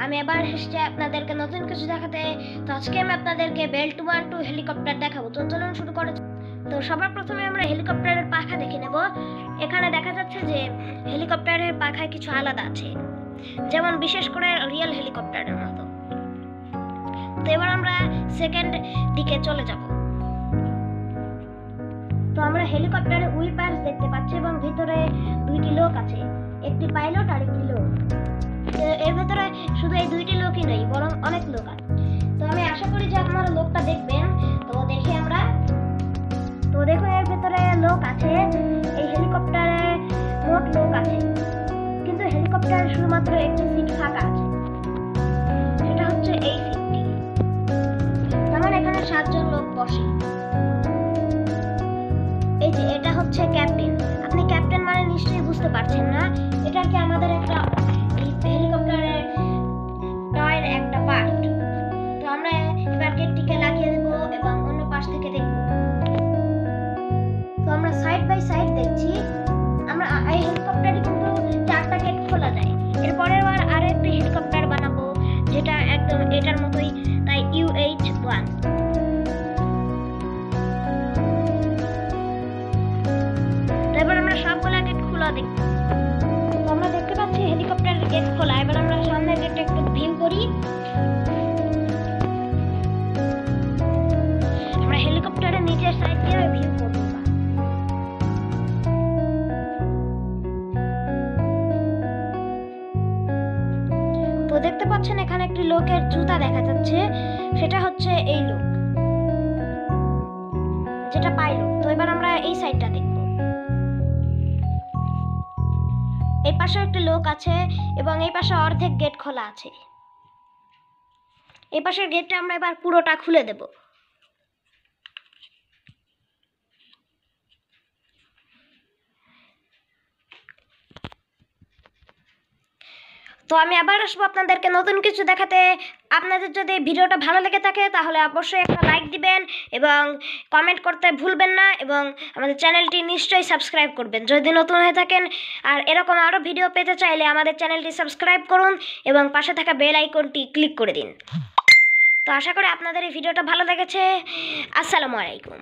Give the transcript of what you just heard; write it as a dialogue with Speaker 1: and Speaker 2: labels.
Speaker 1: আমি আবার এসেছি আপনাদেরকে নতুন কিছু দেখাতে। তো আজকে আমি আপনাদেরকে বেল 212 হেলিকপ্টার দেখাবো। তো চলুন শুরু করা যাক। তো সবার প্রথমে আমরা হেলিকপ্টারের পাখা দেখে নেব। এখানে দেখা যাচ্ছে যে হেলিকপ্টারের পাখায় কিছু আলাদা আছে, যেমন বিশেষ করে রিয়েল হেলিকপ্টারের মতো। তো এবার আমরা সেকেন্ড দিকে চলে যাব। তো আমরা হেলিকপ্টারে উইপার্স দেখতে পাচ্ছি এবং ভিতরে দুইটি লোক আছে, একটি পাইলট আর একটি লোক। এর ভেতরে শুধু এই দুইটি লোকই নেই, বরং অনেক লোক আছে। তো আমি আশা করি যে আপনারা লোকটা দেখবেন। তো দেখি আমরা। তো দেখুন এর ভেতরে লোক আছে। এই হেলিকপ্টারে মোট লোক আছে, কিন্তু হেলিকপ্টারে শুধুমাত্র একটি সিট ফাঁকা আছে, সেটা হচ্ছে এই সিটটি। যেমন এখানে 7 জন লোক বসে। এই যে এটা হচ্ছে ক্যাপ্টেন। আপনি ক্যাপ্টেন মানে নিশ্চয়ই বুঝতে পারছেন না, এটা কি আমাদের একটা হেলিকপ্টারের টয়ের একটা পার্ট। তো আমরা এবার গেটটিকে লাগিয়ে দেব এবং অন্য পাশ থেকে দেখব। তো আমরা সাইড বাই সাইড দেখছি। আমরা এই হেলিকপ্টারে কিন্তু 4টা গেট খোলা যায়। এরপরের বার আরো একটা হেলিকপ্টার বানাবো, যেটা একদম এটার মতোই, তাই UH-1। এবার আমরা সবগুলা গেট খোলা দেখব। আমরা দেখতে পাচ্ছি হেলিকপ্টারের গেট খোলা। এবার আমরা সামনের গেটটা একটু ভিউ করি। আমরা হেলিকপ্টারের নিচের সাইড দিয়ে ভিউ করব। তো দেখতে পাচ্ছেন এখানে একটি লোকের জুতা দেখা যাচ্ছে, সেটা হচ্ছে এই লোক, যেটা পাইলট। তো এবার আমরা এই সাইডটা দেখব। এই পাশে একটা লোক আছে এবং এই পাশে অর্ধেক গেট খোলা আছে। এই পাশের গেটটা আমরা এবার পুরোটা খুলে দেব। তো আমি আবার আসবো আপনাদেরকে নতুন কিছু দেখাতে। আপনাদের যদি ভিডিওটা ভালো লেগে থাকে তাহলে অবশ্যই একটা লাইক দিবেন এবং কমেন্ট করতে ভুলবেন না, এবং আমাদের চ্যানেলটি নিশ্চয়ই সাবস্ক্রাইব করবেন যদি নতুন হয়ে থাকেন। আর এরকম আরও ভিডিও পেতে চাইলে আমাদের চ্যানেলটি সাবস্ক্রাইব করুন এবং পাশে থাকা বেল আইকনটি ক্লিক করে দিন। তো আশা করি আপনাদের এই ভিডিওটা ভালো লেগেছে। আসসালামু আলাইকুম।